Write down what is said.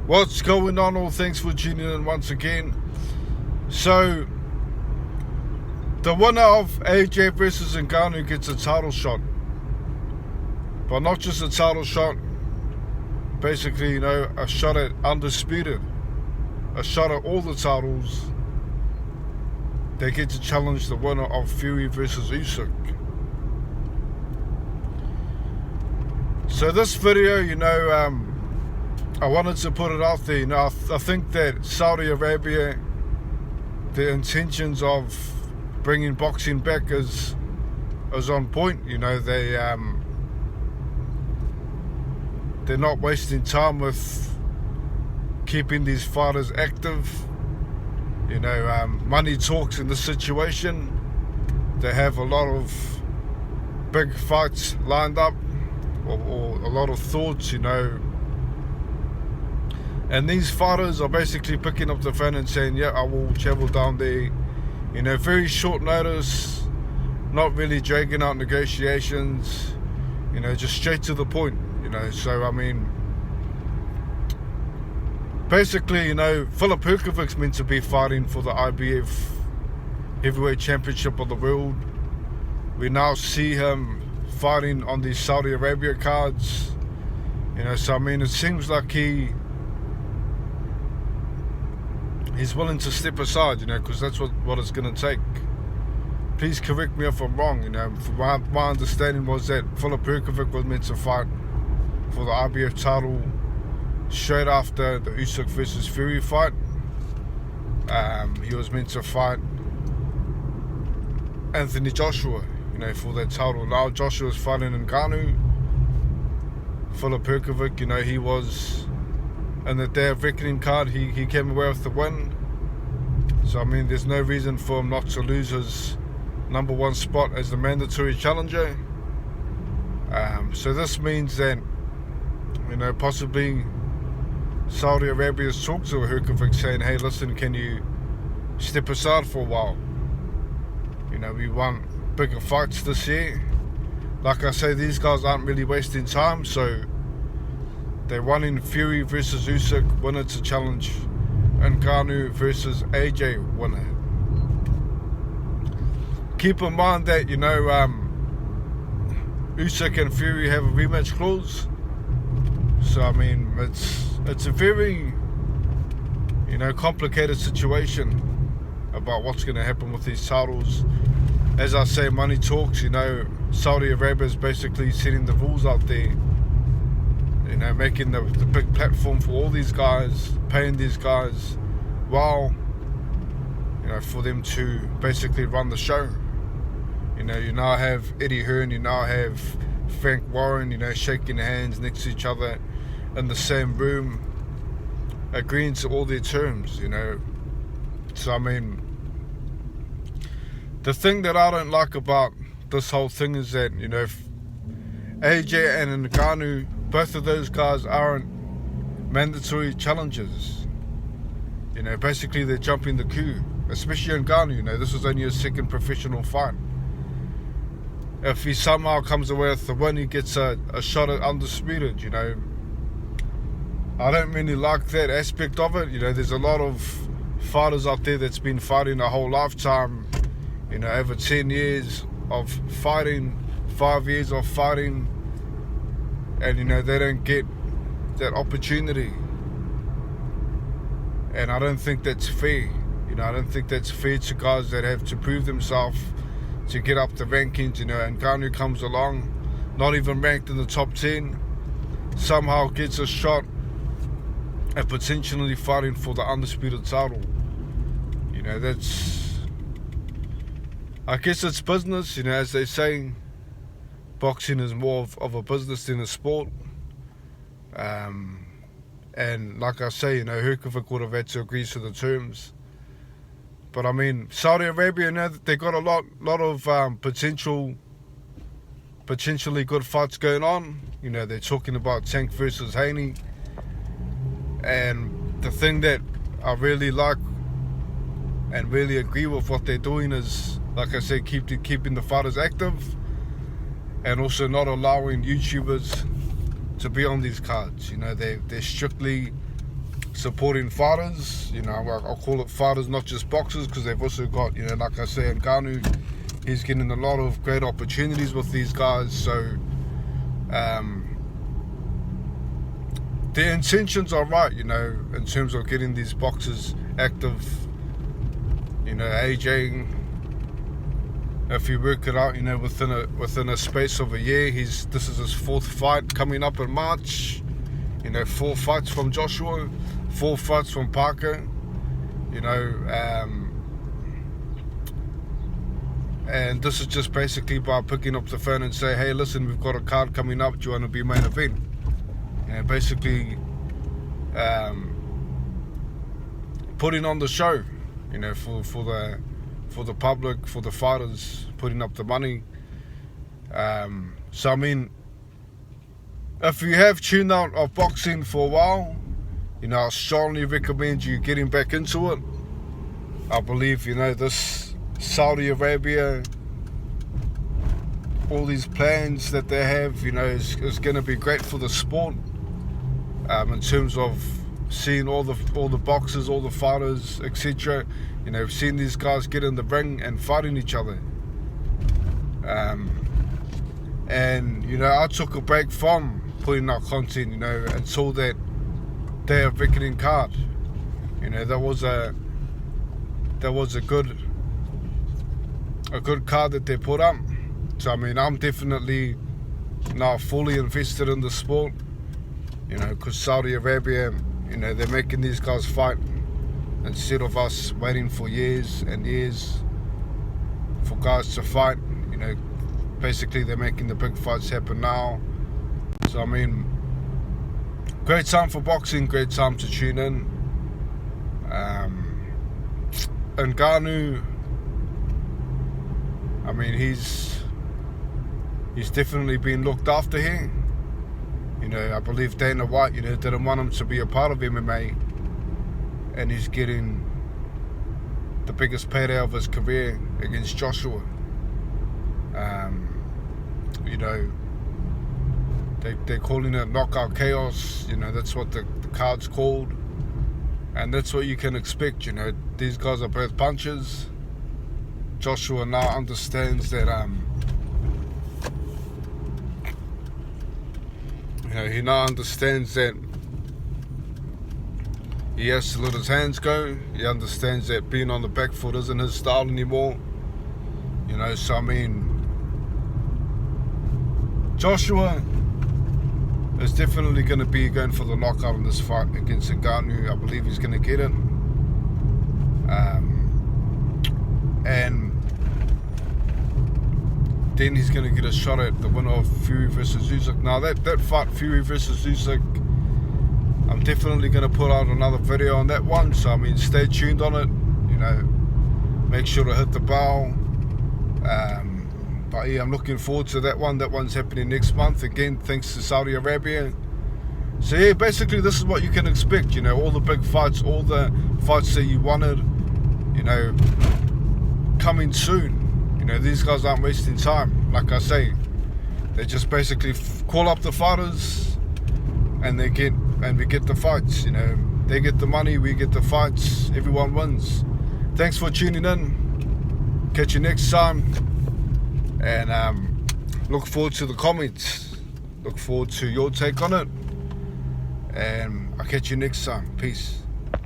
What's going on? All thanks for tuning in once again. So, the winner of AJ versus Ngannou gets a title shot. But not just a title shot, basically, a shot at undisputed. A shot at all the titles. They get to challenge the winner of Fury versus Usyk. So this video, I wanted to put it out there. I think that Saudi Arabia, the intentions of bringing boxing back is on point. They're not wasting time with keeping these fighters active. Money talks in this situation. They have a lot of big fights lined up, or a lot of thoughts, And these fighters are basically picking up the phone and saying, yeah, I will travel down there. Very short notice, not really dragging out negotiations, just straight to the point, So, basically, Filip Hrgovic's meant to be fighting for the IBF Heavyweight Championship of the world. We now see him fighting on these Saudi Arabia cards. So, it seems like he's willing to step aside, because that's what it's going to take. Please correct me if I'm wrong, my understanding was that Filip Hrgovic was meant to fight for the IBF title straight after the Usyk versus Fury fight. He was meant to fight Anthony Joshua, for that title. Now Joshua's fighting Ngannou. Filip Hrgovic, he was in the Day of Reckoning card. He came away with the win. So, there's no reason for him not to lose his number one spot as the mandatory challenger. So this means that, possibly Saudi Arabia's talked to Hrgovic saying, hey, listen, can you step aside for a while? We want bigger fights this year. Like I say, these guys aren't really wasting time, so they're running Fury versus Usyk, winner to challenge Ngannou versus AJ, winner. Keep in mind that, Usyk and Fury have a rematch clause. So, it's a very, complicated situation about what's going to happen with these titles. As I say, money talks. Saudi Arabia is basically setting the rules out there. Making the big platform for all these guys, paying these guys well, for them to basically run the show. You now have Eddie Hearn, you now have Frank Warren, shaking hands next to each other in the same room, agreeing to all their terms, So, the thing that I don't like about this whole thing is that, AJ and Ngannou, both of those guys aren't mandatory challengers. Basically they're jumping the queue, especially Ngannou. This was only his second professional fight. If he somehow comes away with the win, he gets a shot at undisputed, I don't really like that aspect of it. There's a lot of fighters out there that's been fighting a whole lifetime, over 10 years of fighting, 5 years of fighting, and they don't get that opportunity. And I don't think that's fair. I don't think that's fair to guys that have to prove themselves to get up the rankings. And Ngannou comes along, not even ranked in the top 10, somehow gets a shot at potentially fighting for the undisputed title. I guess it's business, as they say. Boxing is more of a business than a sport. And like I say, Hrgovic would have had to agree to the terms. But Saudi Arabia, they got a lot of potentially good fights going on. They're talking about Tank versus Haney. And the thing that I really like and really agree with what they're doing is, like I said, keeping the fighters active, and also not allowing YouTubers to be on these cards. They're strictly supporting fighters. You know, I'll call it fighters, not just boxers, because they've also got, you know, like I say, Ngannou, he's getting a lot of great opportunities with these guys. So the intentions are right, you know, in terms of getting these boxers active. You know, AJ, if you work it out, you know, within a space of a year, this is his 4th fight coming up in March. You know, 4 fights from Joshua, 4 fights from Parker. You know, and this is just basically by picking up the phone and say, hey, listen, we've got a card coming up. Do you want to be main event? And basically putting on the show, you know, for the public, for the fighters, putting up the money. So I mean, if you have tuned out of boxing for a while, you know, I strongly recommend you getting back into it. I believe, you know, this Saudi Arabia, all these plans that they have, you know, is going to be great for the sport. In terms of seeing all the boxers, all the fighters, etc. You know, seeing these guys get in the ring and fighting each other. And you know, I took a break from putting out content, you know, until that Day of Reckoning card. You know, that was a good card that they put up. So I mean, I'm definitely now fully invested in the sport. You know, because Saudi Arabia, you know, they're making these guys fight instead of us waiting for years and years for guys to fight. You know, basically they're making the big fights happen now. So I mean, great time for boxing, great time to tune in. Ngannou, I mean, he's definitely been looked after here. You know, I believe Dana White, you know, didn't want him to be a part of MMA, and he's getting the biggest payday of his career against Joshua. You know, they're calling it knockout chaos. You know, that's what the card's called, and that's what you can expect. You know, these guys are both punchers. Joshua now understands that you know, he now understands that he has to let his hands go. He understands that being on the back foot isn't his style anymore. You know, so I mean, Joshua is definitely going to be going for the knockout in this fight against Ngannou. I believe he's going to get it. And then he's going to get a shot at the winner of Fury versus Usyk. Now that fight, Fury versus Usyk, I'm definitely going to put out another video on that one. So I mean, stay tuned on it. You know, make sure to hit the bell. But yeah, I'm looking forward to that one. That one's happening next month again, thanks to Saudi Arabia. So yeah, basically this is what you can expect. You know, all the big fights, all the fights that you wanted, you know, coming soon. You know, these guys aren't wasting time. Like I say, they just basically call up the fighters, and we get the fights. You know, they get the money, we get the fights. Everyone wins. Thanks for tuning in. Catch you next time, and look forward to the comments. Look forward to your take on it, and I'll catch you next time. Peace.